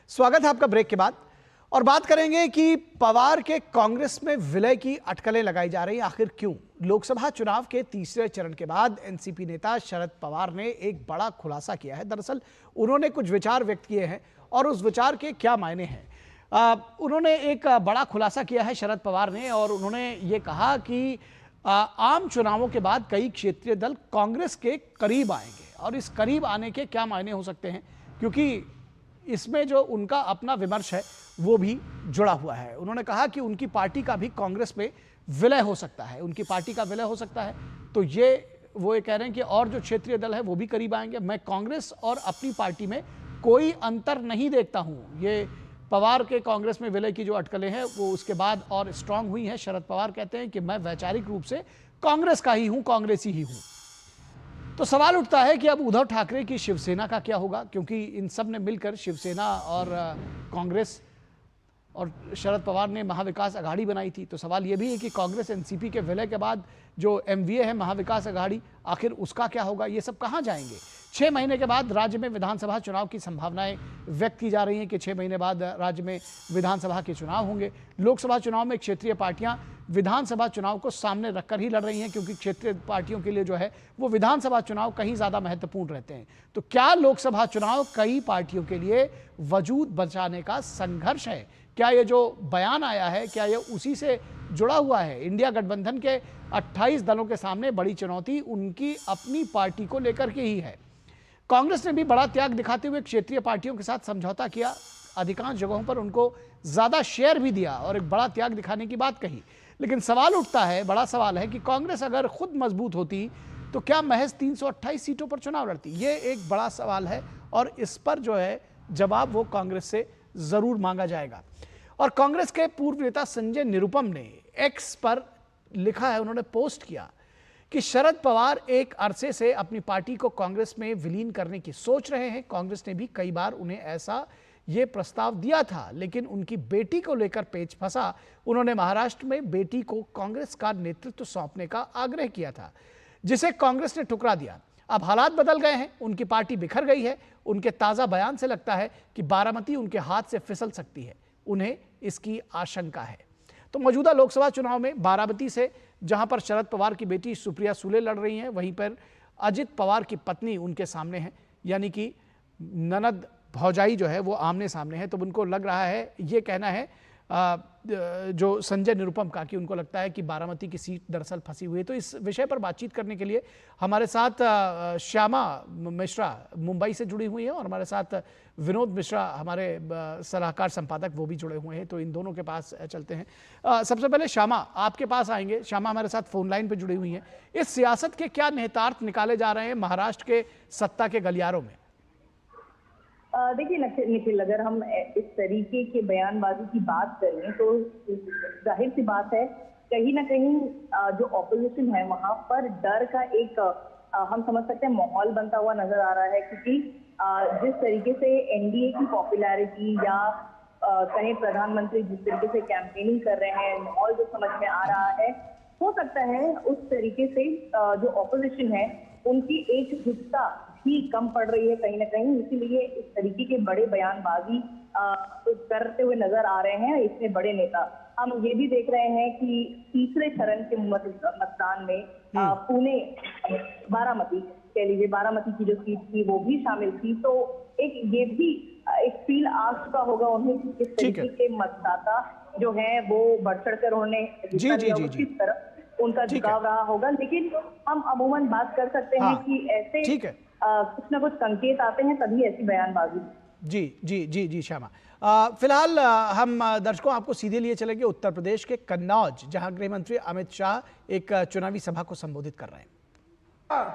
स्वागत है आपका ब्रेक के बाद। और बात करेंगे कि पवार के कांग्रेस में विलय की अटकलें लगाई जा रही हैं, आखिर क्यों? लोकसभा चुनाव के तीसरे चरण के बाद एनसीपी नेता शरद पवार ने एक बड़ा खुलासा किया है। दरअसल उन्होंने कुछ विचार व्यक्त किए हैं और उस विचार के क्या मायने हैं। उन्होंने एक बड़ा खुलासा किया है शरद पवार ने, और उन्होंने ये कहा कि आम चुनावों के बाद कई क्षेत्रीय दल कांग्रेस के करीब आएंगे, और इस करीब आने के क्या मायने हो सकते हैं, क्योंकि इसमें जो उनका अपना विमर्श है वो भी जुड़ा हुआ है। उन्होंने कहा कि उनकी पार्टी का भी कांग्रेस में विलय हो सकता है, उनकी पार्टी का विलय हो सकता है। तो वो ये कह रहे हैं कि और जो क्षेत्रीय दल है वो भी करीब आएंगे। मैं कांग्रेस और अपनी पार्टी में कोई अंतर नहीं देखता हूं। ये पवार के कांग्रेस में विलय की जो अटकलें हैं वो उसके बाद और स्ट्रांग हुई हैं। शरद पवार कहते हैं कि मैं वैचारिक रूप से कांग्रेस का ही हूं, कांग्रेसी ही हूं। तो सवाल उठता है कि अब उद्धव ठाकरे की शिवसेना का क्या होगा, क्योंकि इन सब ने मिलकर शिवसेना और कांग्रेस और शरद पवार ने महाविकास अघाड़ी बनाई थी। तो सवाल यह भी है कि कांग्रेस एनसीपी के विलय के बाद जो एमवीए है महाविकास अघाड़ी, आखिर उसका क्या होगा? ये सब कहां जाएंगे? 6 महीने के बाद राज्य में विधानसभा चुनाव की संभावनाएं व्यक्त की जा रही हैं कि 6 महीने बाद राज्य में विधानसभा के चुनाव होंगे। लोकसभा चुनाव में क्षेत्रीय पार्टियां विधानसभा चुनाव को सामने रखकर ही लड़ रही हैं, क्योंकि क्षेत्रीय पार्टियों के लिए जो है वो विधानसभा चुनाव कहीं ज्यादा महत्वपूर्ण रहते हैं। तो क्या लोकसभा चुनाव कई पार्टियों के लिए वजूद बचाने का संघर्ष है? क्या ये जो बयान आया है, क्या ये उसी से जुड़ा हुआ है? इंडिया गठबंधन के 28 दलों के सामने बड़ी चुनौती उनकी अपनी पार्टी को लेकर के ही है। कांग्रेस ने भी बड़ा त्याग दिखाते हुए क्षेत्रीय पार्टियों के साथ समझौता किया, अधिकांश जगहों पर उनको ज्यादा शेयर भी दिया और एक बड़ा त्याग दिखाने की बात कही। लेकिन सवाल उठता है, बड़ा सवाल है कि कांग्रेस अगर खुद मजबूत होती तो क्या महज 328 सीटों पर चुनाव लड़ती? ये एक बड़ा सवाल है और इस पर जो है जवाब वो कांग्रेस से जरूर मांगा जाएगा। और कांग्रेस के पूर्व नेता संजय निरुपम ने एक्स पर लिखा है, उन्होंने पोस्ट किया कि शरद पवार एक अरसे से अपनी पार्टी को कांग्रेस में विलीन करने की सोच रहे हैं। कांग्रेस ने भी कई बार उन्हें ऐसा ये प्रस्ताव दिया था, लेकिन उनकी बेटी को लेकर पेच फंसा। उन्होंने महाराष्ट्र में बेटी को कांग्रेस का नेतृत्व सौंपने का आग्रह किया था, जिसे कांग्रेस ने ठुकरा दिया। अब हालात बदल गए हैं, उनकी पार्टी बिखर गई है। उनके ताजा बयान से लगता है कि बारामती उनके हाथ से फिसल सकती है, उन्हें इसकी आशंका है। तो मौजूदा लोकसभा चुनाव में बारामती से जहां पर शरद पवार की बेटी सुप्रिया सुले लड़ रही हैं, वहीं पर अजित पवार की पत्नी उनके सामने है, यानी कि ननद भौजाई जो है वो आमने सामने है। तो उनको लग रहा है, ये कहना है जो संजय निरुपम का, कि उनको लगता है कि बारामती की सीट दरअसल फंसी हुई है। तो इस विषय पर बातचीत करने के लिए हमारे साथ श्यामा मिश्रा मुंबई से जुड़ी हुई हैं और हमारे साथ विनोद मिश्रा हमारे सलाहकार संपादक वो भी जुड़े हुए हैं। तो इन दोनों के पास चलते हैं। सबसे पहले श्यामा, आपके पास आएंगे। श्यामा हमारे साथ फोन लाइन पर जुड़ी हुई हैं। इस सियासत के क्या निहितार्थ निकाले जा रहे हैं महाराष्ट्र के सत्ता के गलियारों में? देखिए निखिल, अगर हम इस तरीके के बयानबाजी की बात करें तो जाहिर सी बात है, कहीं ना कहीं जो ऑपोजिशन है वहां पर डर का एक हम समझ सकते हैं माहौल बनता हुआ नजर आ रहा है। क्योंकि जिस तरीके से एनडीए की पॉपुलैरिटी या कहीं प्रधानमंत्री जिस तरीके से कैंपेनिंग कर रहे हैं, माहौल जो समझ में आ रहा है, हो सकता है उस तरीके से जो ऑपोजिशन है उनकी एकजुटता भी कम पड़ रही है कहीं ना कहीं। इसीलिए इस तरीके के बड़े बयानबाजी करते हुए नजर आ रहे हैं इतने बड़े नेता। हम ये भी देख रहे हैं कि तीसरे चरण के मतदान में पुणे बारामती कह लीजिए, बारामती की जो सीट थी वो भी शामिल थी। तो एक ये भी एक फील आ चुका होगा उन्हें कि किस तरीके के मतदाता जो है वो बढ़ चढ़ कर उन्होंने किस तरफ उनका झुकाव रहा होगा। लेकिन हम अमूमन बात कर सकते हैं कि ऐसे कुछ ना कुछ संकेत आते हैं तभी ऐसी बयानबाजी। जी जी जी जी श्यामा, फिलहाल हम दर्शकों आपको सीधे लिए चलेंगे उत्तर प्रदेश के कन्नौज, जहां गृह मंत्री अमित शाह एक चुनावी सभा को संबोधित कर रहे हैं।